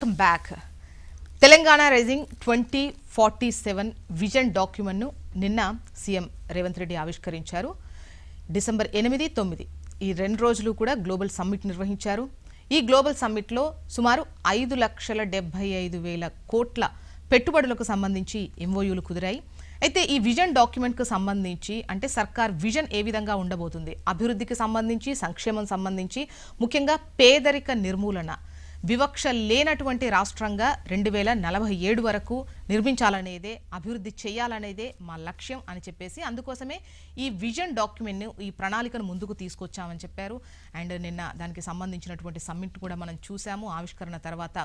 Welcome back. Telangana Rising 2047 vision document ను నిన్న CM Revanth Reddy ఆవిష్కరించారు. డిసెంబర్ 8, 9 ఈ రెండు రోజులు కూడా గ్లోబల్ సమ్మిట్ నిర్వహించారు. ఈ గ్లోబల్ సమ్మిట్ లో సుమారు 5,75,000 కోట్ల పెట్టుబడులకు సంబంధించి ఎంఓయూలు కుదిరాయి. అయితే ఈ విజన్ డాక్యుమెంట్ కు సంబంధించి అంటే సర్కార్ విజన్ ఏ విధంగా ఉండబోతుంది, అభివృద్ధికి సంబంధించి, సంక్షేమం సంబంధించి, ముఖ్యంగా పేదరిక నిర్మూలన, వివక్ష లేనటువంటి రాష్ట్రంగా 2047 వరకు నిర్మించాలనేదే, అభివృద్ధి చేయాలనేదే మా లక్ష్యం అని చెప్పేసి అందుకోసమే ఈ విజన్ డాక్యుమెంట్ ను, ఈ ప్రణాళికను ముందుకు తీసుకొచ్చామని చెప్పారు. అండ్ నిన్న దానికి సంబంధించినటువంటి సమ్మిట్ కూడా మనం చూసాము. ఆవిష్కరణ తర్వాత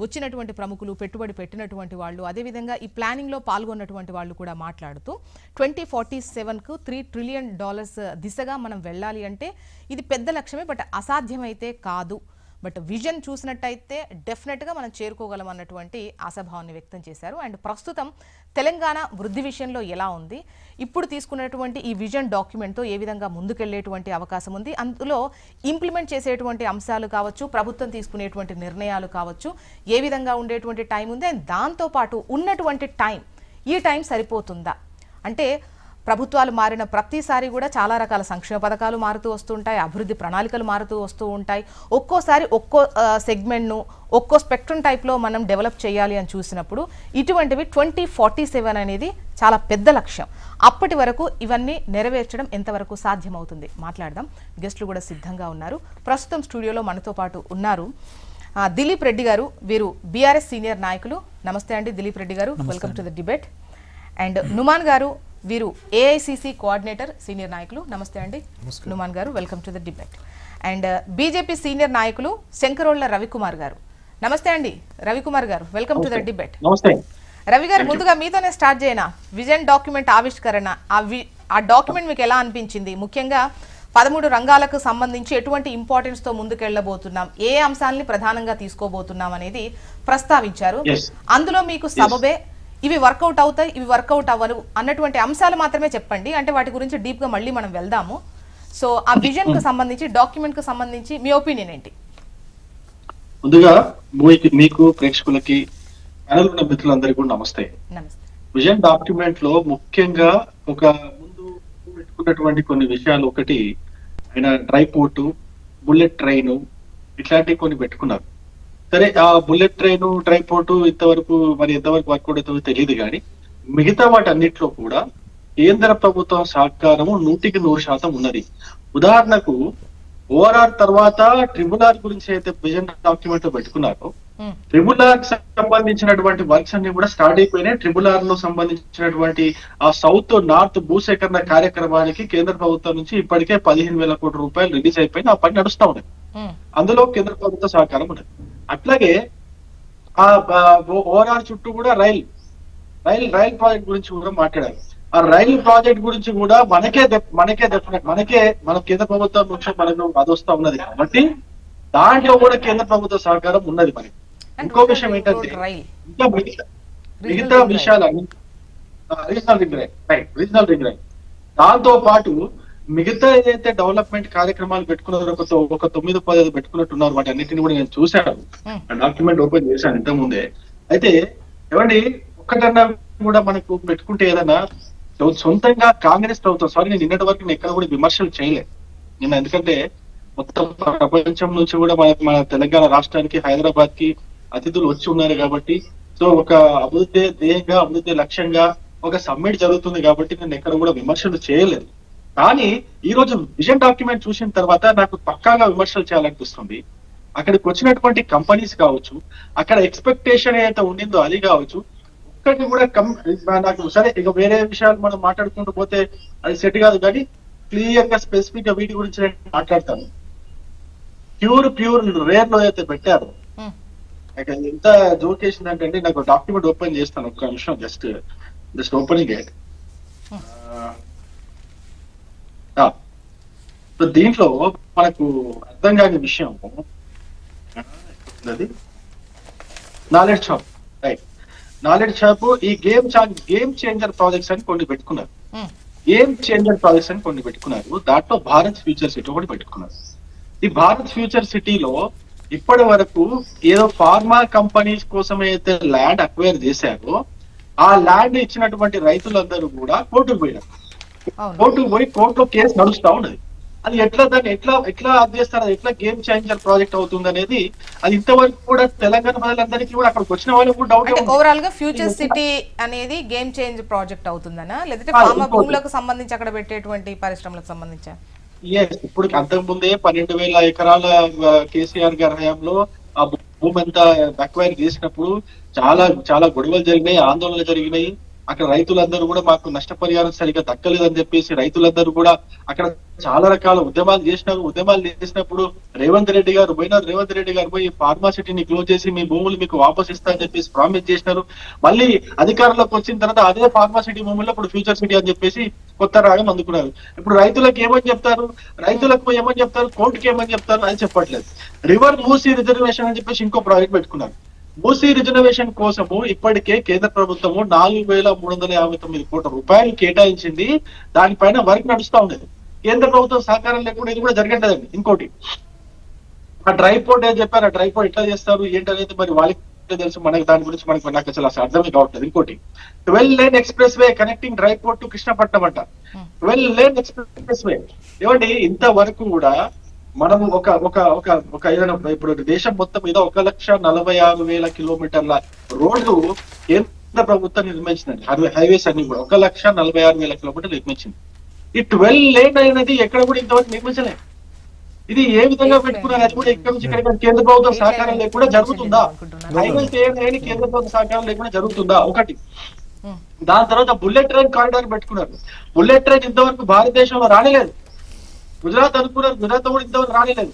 వచ్చినటువంటి ప్రముఖులు, పెట్టుబడి పెట్టినటువంటి వాళ్ళు, అదేవిధంగా ఈ ప్లానింగ్ లో పాల్గొన్నటువంటి వాళ్ళు కూడా మాట్లాడుతూ 2047 కు $3 ట్రిలియన్ దిశగా మనం వెళ్ళాలి అంటే ఇది పెద్ద లక్ష్యమే, బట్ అసాధ్యమైతే కాదు. బట్ విజన్ చూసినట్టయితే డెఫినెట్గా మనం చేరుకోగలం అన్నటువంటి ఆశాభావాన్ని వ్యక్తం చేశారు. అండ్ ప్రస్తుతం తెలంగాణ వృద్ధి విషయంలో ఎలా ఉంది, ఇప్పుడు తీసుకున్నటువంటి ఈ విజన్ డాక్యుమెంట్తో ఏ విధంగా ముందుకెళ్లేటువంటి అవకాశం ఉంది, అందులో ఇంప్లిమెంట్ చేసేటువంటి అంశాలు కావచ్చు, ప్రభుత్వం తీసుకునేటువంటి నిర్ణయాలు కావచ్చు, ఏ విధంగా ఉండేటువంటి టైం ఉంది, అండ్ దాంతోపాటు ఉన్నటువంటి ఈ టైం సరిపోతుందా అంటే ప్రభుత్వాలు మారిన ప్రతిసారి కూడా చాలా రకాల సంక్షేమ పథకాలు మారుతూ వస్తుంటాయి, అభివృద్ధి ప్రణాళికలు మారుతూ వస్తూ ఉంటాయి. ఒక్కోసారి ఒక్కో సెగ్మెంట్ను ఒక్కో స్పెక్ట్రమ్ టైప్లో మనం డెవలప్ చేయాలి అని చూసినప్పుడు ఇటువంటివి 2047 అనేది చాలా పెద్ద లక్ష్యం. అప్పటి వరకు ఇవన్నీ నెరవేర్చడం ఎంతవరకు సాధ్యమవుతుంది మాట్లాడదాం. గెస్టులు కూడా సిద్ధంగా ఉన్నారు. ప్రస్తుతం స్టూడియోలో మనతో పాటు ఉన్నారు దిలీప్ రెడ్డి గారు, వీరు బీఆర్ఎస్ సీనియర్ నాయకులు. నమస్తే అండి దిలీప్ రెడ్డి గారు, welcome to the debate. And Numan గారు, వీరు ఏఐసిసి కోఆర్డినేటర్, సీనియర్ నాయకులు. నమస్తే అండి నుమాన్ గారు, welcome to the debate. And BJP senior నాయకులు శంకరోళ్ల రవికుమార్ గారు. నమస్తే అండి రవికుమార్ గారు, welcome to the debate. Ravi గారు, ముందుగా మీతోనే స్టార్ట్ చేయనా. విజన్ డాక్యుమెంట్ ఆవిష్కరణ, ఆ డాక్యుమెంట్ మీకు ఎలా అనిపించింది? ముఖ్యంగా 13 రంగాలకు సంబంధించి ఎటువంటి ఇంపార్టెన్స్ తో ముందుకెళ్లబోతున్నాం, ఏ అంశాలని ప్రధానంగా తీసుకోబోతున్నాం అనేది ప్రస్తావించారు. అందులో మీకు సబబే ఇవి వర్కౌట్ అవుతాయి, ఇవి వర్కౌట్ అవ్వరు అన్నటువంటి అంశాలు మాత్రమే చెప్పండి. అంటే వాటి గురించి డీప్ గా మళ్ళీ మనం వెళ్దాము. సో ఆ విజన్ కు సంబంధించి, డాక్యుమెంట్ కు సంబంధించి మీ ఒపీనియన్ ఏంటి? ముందుగా మీకు ప్రేక్షకులకి ప్యానెల్ ఉన్న మిత్రులందరికీ కూడా నమస్తే. విజన్ డాక్యుమెంట్ లో ముఖ్యంగా ఒక ముందు పెట్టుకున్నటువంటి కొన్ని విషయాలు, ఒకటి ఆయన డ్రై పోర్టు, బుల్లెట్ ట్రైన్, ఇట్లాంటివి కొన్ని పెట్టుకున్నారు. సరే, ఆ బుల్లెట్ ట్రైన్, డ్రై పోర్టు ఇంతవరకు మరి ఎంతవరకు వర్కౌట్ అవుతుందో తెలియదు, కానీ మిగతా వాటన్నిటిలో కూడా కేంద్ర ప్రభుత్వం సహకారము 100% ఉన్నది. ఉదాహరణకు ఓఆర్ఆర్ తర్వాత ట్రిబుల్ గురించి అయితే విజన్ డాక్యుమెంట్ లో పెట్టుకున్నారో, ట్రిబుల్ సంబంధించినటువంటి వర్క్స్ అన్ని కూడా స్టార్ట్ అయిపోయినాయి. ట్రిబుల్ లో సంబంధించినటువంటి ఆ సౌత్ నార్త్ భూసేకరణ కార్యక్రమానికి కేంద్ర ప్రభుత్వం నుంచి ఇప్పటికే 15,000 కోట్ల రూపాయలు రిలీజ్ అయిపోయింది. ఆ పని నడుస్తా ఉన్నది. అందులో కేంద్ర ప్రభుత్వ సహకారం ఉన్నది. అట్లాగే ఆ ఓఆర్ఆర్ చుట్టూ కూడా రైల్ ప్రాజెక్ట్ గురించి కూడా మాట్లాడారు. ఆ రైలు ప్రాజెక్ట్ గురించి కూడా మన కేంద్ర ప్రభుత్వం నుంచి మనకు అది వస్తా ఉన్నది. కాబట్టి దాంట్లో కూడా కేంద్ర ప్రభుత్వ సహకారం ఉన్నది. మనకి ఇంకో విషయం ఏంటంటే, ఇంకా మిగతా విషయాలు రీజనల్ రింగ్ రైల్, దాంతో పాటు మిగతా ఏదైతే డెవలప్మెంట్ కార్యక్రమాలు పెట్టుకున్నారో ఒక 9-10 పెట్టుకున్నట్టున్నారు. వాటి అన్నింటినీ కూడా నేను చూశాను, డాక్యుమెంట్ ఓపెన్ చేశాను ఇంత ముందే. అయితే ఏమండి, ఒక్కటన్నా కూడా మనకు పెట్టుకుంటే ఏదన్నా సొంతంగా కాంగ్రెస్ ప్రభుత్వం, నేను నిన్నటి వరకు నేను ఎక్కడ కూడా విమర్శలు చేయలేదు నిన్న, ఎందుకంటే మొత్తం ప్రపంచం నుంచి కూడా మన తెలంగాణ రాష్ట్రానికి, హైదరాబాద్ కి అతిథులు వచ్చి ఉన్నారు. కాబట్టి సో ఒక అభివృద్ధి ధ్యేయంగా, అభివృద్ధి లక్ష్యంగా ఒక సమ్మిట్ జరుగుతుంది. కాబట్టి నేను ఎక్కడ కూడా విమర్శలు చేయలేదు. కానీ ఈ రోజు విజన్ డాక్యుమెంట్ చూసిన తర్వాత నాకు పక్కాగా విమర్శలు చేయాలనిపిస్తుంది. అక్కడికి వచ్చినటువంటి కంపెనీస్ కావచ్చు, అక్కడ ఎక్స్పెక్టేషన్ ఏదైతే ఉండిందో అది కావచ్చు, ఒక్కటి కూడా నాకు సరే, ఇక వేరే విషయాలు మనం మాట్లాడుకుంటూ పోతే అది సెట్ కాదు. కానీ క్లియర్ గా స్పెసిఫిక్ గా వీటి గురించి నేను మాట్లాడతాను. ప్యూర్ రేర్ లో అయితే పెట్టారు, ఎంత జోకేసిందంటే, నాకు డాక్యుమెంట్ ఓపెన్ చేస్తాను ఒక్క నిమిషం, జస్ట్ ఓపెనింగ్ ఇట్. దీంట్లో మనకు అర్థం కాని విషయం knowledge shop, right? Knowledge shop ఈ గేమ్ చేంజర్ ప్రాజెక్ట్స్ అని కొన్ని పెట్టుకున్నారు. దాంట్లో భారత్ ఫ్యూచర్ సిటీ ఒకటి పెట్టుకున్నారు. ఈ భారత్ ఫ్యూచర్ సిటీలో ఇప్పటి వరకు ఏదో ఫార్మా కంపెనీస్ కోసం అయితే ల్యాండ్ అక్వైర్ చేశారో ఆ ల్యాండ్ ఇచ్చినటువంటి రైతులందరూ కూడా కోర్టుకు పోయినారు. కోర్టుకు పోయి కోర్టులో కేసు నడుస్తా ఉన్నది. అది దాన్ని ఎట్లా అది చేస్తారు, అది ఎట్లా గేమ్ చేంజర్ ప్రాజెక్ట్ అవుతుంది అనేది అది ఇంతవరకు కూడా తెలంగాణ ప్రజలందరికీ కూడా అక్కడికి వచ్చిన వాళ్ళకి కూడా డౌట్. ఓవరాల్ గా ఫ్యూచర్ సిటీ అనేది గేమ్ చేంజ్ ప్రాజెక్ట్ అవుతుందనా, లేదంటే ఫార్మా భూములకు సంబంధించి అక్కడ పెట్టేటువంటి పరిశ్రమలకు సంబంధించా? ఇప్పుడు అంతకుముందే 12,000 ఎకరాల కేసీఆర్ గారి హయాంలో ఆ భూమి అంతా అక్వైర్ చేసినప్పుడు చాలా చాలా గొడవలు జరిగినాయి, ఆందోళనలు జరిగినాయి. అక్కడ రైతులందరూ కూడా మాకు నష్టపరిహారం సరిగా దక్కలేదని చెప్పేసి రైతులందరూ కూడా అక్కడ చాలా రకాల ఉద్యమాలు చేసినారు. ఉద్యమాలు చేసినప్పుడు రేవంత్ రెడ్డి గారు పోయి ఫార్మాసిటీని క్లోజ్ చేసి మీ భూములు మీకు వాపస్ ఇస్తా అని చెప్పేసి ప్రామిస్ చేసినారు. మళ్ళీ అధికారంలోకి వచ్చిన తర్వాత అదే ఫార్మాసిటీ భూముల్లో ఇప్పుడు ఫ్యూచర్ సిటీ అని చెప్పేసి కొత్త రాగం అందుకున్నారు. ఇప్పుడు రైతులకు ఏమని చెప్తారు, కోర్టుకి ఏమని చెప్తారు అది చెప్పట్లేదు. రివర్ మూసీ రిజర్వేషన్ అని చెప్పేసి ఇంకో ప్రాజెక్ట్ పెట్టుకున్నారు. మూసీ రిజర్వేషన్ కోసము ఇప్పటికే కేంద్ర ప్రభుత్వము 4,359 కోట్ల రూపాయలు కేటాయించింది. దానిపైన వర్క్ నడుస్తా ఉండేది. కేంద్ర ప్రభుత్వం సహకారం లేకుండా ఇది కూడా జరగట్లేదండి. ఇంకోటి ఆ డ్రై పోర్ట్ ఏం చెప్పారు, ఆ డ్రై పోర్ట్ ఎట్లా చేస్తారు ఏంటనేది మరి వాళ్ళకి తెలుసు, మనకి దాని గురించి నాకు అసలు అర్థమే కావట్లేదు. ఇంకోటి 12 lane express way connecting dry port to Krishnapatnam అంట. 12 లేన్ ఎక్స్ప్రెస్ వే ఏమండి, ఇంతవరకు కూడా మనము ఒక ఏదైనా ఇప్పుడు దేశం మొత్తం మీద 1,46,000 కిలోమీటర్ల రోడ్లు కేంద్ర ప్రభుత్వం నిర్మించిందండి. హైవేస్ అన్ని కూడా 1,46,000 కిలోమీటర్లు నిర్మించింది. ఈ 12 లేన్ అనేది ఎక్కడ కూడా ఇంతవరకు నిర్మించలేదు. ఇది ఏ విధంగా పెట్టుకున్నారు, అది కూడా ఇక్కడ నుంచి ఇక్కడ కేంద్ర ప్రభుత్వం సహకారం లేకుండా జరుగుతుందా? హైవేస్ ఏమైనా కేంద్ర ప్రభుత్వం సహకారం లేకుండా జరుగుతుందా? ఒకటి. దాని తర్వాత బుల్లెట్ ట్రైన్ కారిడార్ పెట్టుకున్నారు. బుల్లెట్ ట్రైన్ ఇంతవరకు భారతదేశంలో రాలేదు. గుజరాత్ అనుకున్నారు, గుజరాత్ కూడా ఇంతవరకు రాలేదు.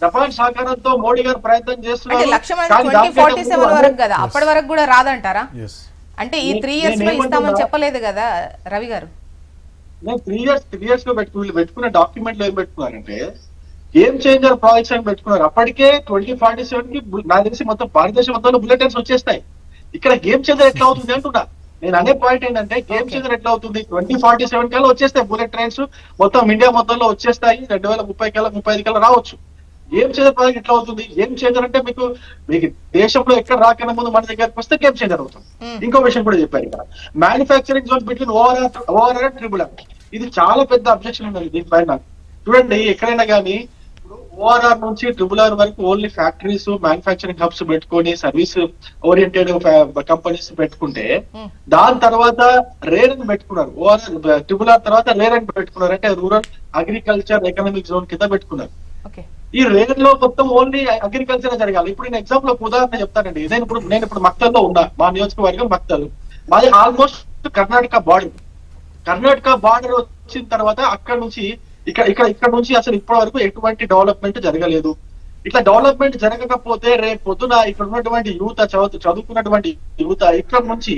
జపాన్ సహకారంతో మోడీ గారు ప్రయత్నం చేస్తున్నారు. 2047 వరకు కదా, అప్పటి వరకు కూడా రాదంటారా? అంటే ఈ 3 years లో ఇస్తామని చెప్పలేదు కదా రవి గారు? నేను 3 years లో పెట్టుకున్న డాక్యుమెంట్ లో ఏం పెట్టుకున్నారంటే గేమ్ చేంజర్ ప్రాజెక్ట్స్ అని పెట్టుకున్నారు. అప్పటికే 2047 కి నాకు తెలిసి మొత్తం భారతదేశం మొత్తంలో బుల్లెట్ ట్రైన్స్ వచ్చేస్తాయి. ఇక్కడ గేమ్ చేంజర్ ఎట్లా అవుతుంది అంటున్నా. నేను అనే పాయింట్ ఏంటంటే గేమ్ చేంజర్ ఎట్లా అవుతుంది, 2047 కల్లా వచ్చేస్తాయి బుల్లెట్ ట్రైన్స్ మొత్తం ఇండియా మొత్తంలో వచ్చేస్తాయి. 2030 కల్లా 35 కల్లా రావచ్చు. గేమ్ చేంజర్ ప్రాజెక్ట్ ఎట్లా అవుతుంది? గేమ్ చేంజర్ అంటే మీకు దేశంలో ఎక్కడ రాకన్నా ముందు మన దగ్గరకు వస్తే గేమ్ చేంజర్ అవుతుంది. ఇంకో విషయం కూడా చెప్పారు ఇక్కడ, manufacturing zone between ORR and triple R. ఇది చాలా పెద్ద అబ్జెక్షన్ ఉన్నది దీనిపైన. చూడండి, ఎక్కడైనా కానీ ఓఆర్ఆర్ నుంచి ట్రిపుల్ ఆర్ వరకు ఓన్లీ ఫ్యాక్టరీస్, మ్యానుఫ్యాక్చరింగ్ హబ్స్ పెట్టుకొని సర్వీస్ ఓరియంటెడ్ కంపెనీస్ పెట్టుకుంటే దాని తర్వాత రేర్ అని పెట్టుకున్నారు. ఓఆర్ఆర్ ట్రిపుల్ ఆర్ తర్వాత రేర్ అని పెట్టుకున్నారు. అంటే రూరల్ అగ్రికల్చర్ ఎకనామిక్ జోన్ కింద పెట్టుకున్నారు. ఈ రేర్ లో మొత్తం ఓన్లీ అగ్రికల్చర్ జరగాలి. ఇప్పుడు నేను ఎగ్జాంపుల్ ఒక ఉదాహరణ చెప్తానండి. నేను ఇప్పుడు మక్తల్లో ఉన్నా, మా నియోజకవర్గం మక్తల్. మాది ఆల్మోస్ట్ కర్ణాటక బార్డర్ వచ్చిన తర్వాత అక్కడ నుంచి ఇక్కడ నుంచి అసలు ఇప్పటి వరకు ఎటువంటి డెవలప్మెంట్ జరగలేదు. ఇట్లా డెవలప్మెంట్ జరగకపోతే రేపు పొద్దున ఇక్కడ ఉన్నటువంటి యువత, చదువుకున్నటువంటి యువత ఇక్కడ నుంచి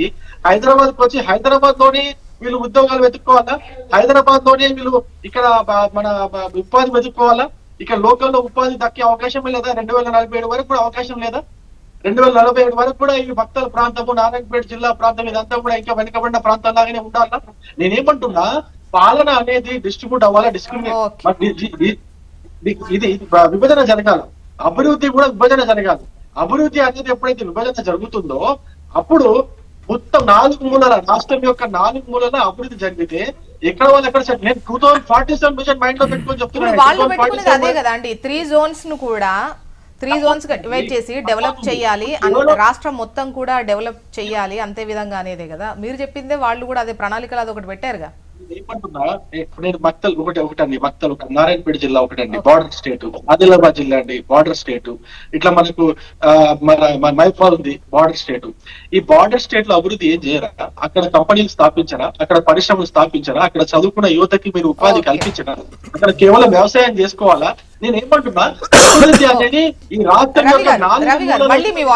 హైదరాబాద్ వచ్చి హైదరాబాద్ లోనే వీళ్ళు ఉద్యోగాలు వెతుక్కోవాలా, హైదరాబాద్ లోనే వీళ్ళు ఇక్కడ మన ఉపాధి వెతుక్కోవాలా. ఇక్కడ లోకల్లో ఉపాధి దక్కే అవకాశం లేదా? 2047 వరకు కూడా అవకాశం లేదా? 2047 వరకు కూడా ఈ భక్తుల ప్రాంతము, నారాయణపేట జిల్లా ప్రాంతం ఇదంతా కూడా ఇంకా వెనుకబడిన ప్రాంతం లాగానే ఉండాలా? నేనేమంటున్నా, పాలన అనేది డిస్ట్రిబ్యూట్ అవ్వాలా, ఇది విభజన జరగాల, అభివృద్ధి కూడా విభజన జరగాలి. అభివృద్ధి అనేది ఎప్పుడైతే విభజన జరుగుతుందో అప్పుడు మొత్తం 4 మూలల రాష్ట్రం యొక్క 4 మూలల అభివృద్ధి జరిగితే ఎక్కడ వాళ్ళు ఎక్కడ సెట్. నేను 2047 విజన్ మైండ్ లో పెట్టుకొని చెప్తున్నాను. అదే కదా అండి, 3 zones ను కూడా 3 zones డివైడ్ చేసి డెవలప్ చేయాలి, రాష్ట్రం మొత్తం కూడా డెవలప్ చేయాలి అంతే విధంగా అనేదే కదా మీరు చెప్పిందే. వాళ్ళు కూడా అదే ప్రణాళికలు అది ఒకటి పెట్టారుగా. ఏమంటున్నా, నేను మక్తల్ ఒకటండి, మక్తల్ ఒక నారాయణపేట జిల్లా ఒకటండి, బార్డర్ స్టేట్. ఆదిలాబాద్ జిల్లా అండి, బార్డర్ స్టేట్. ఇట్లా మనకు మన మైపాల్ ఉంది, బార్డర్ స్టేట్. ఈ బార్డర్ స్టేట్ లో అభివృద్ధి ఏం చేయరా? అక్కడ కంపెనీలు స్థాపించరా? అక్కడ పరిశ్రమలు స్థాపించరా? అక్కడ చదువుకున్న యువతకి మీరు ఉపాధి కల్పించరా? అక్కడ కేవలం వ్యవసాయం చేసుకోవాలా? నేను ఏమంటున్నా, అభివృద్ధి అనేది ఈ రాష్ట్రం యొక్క 4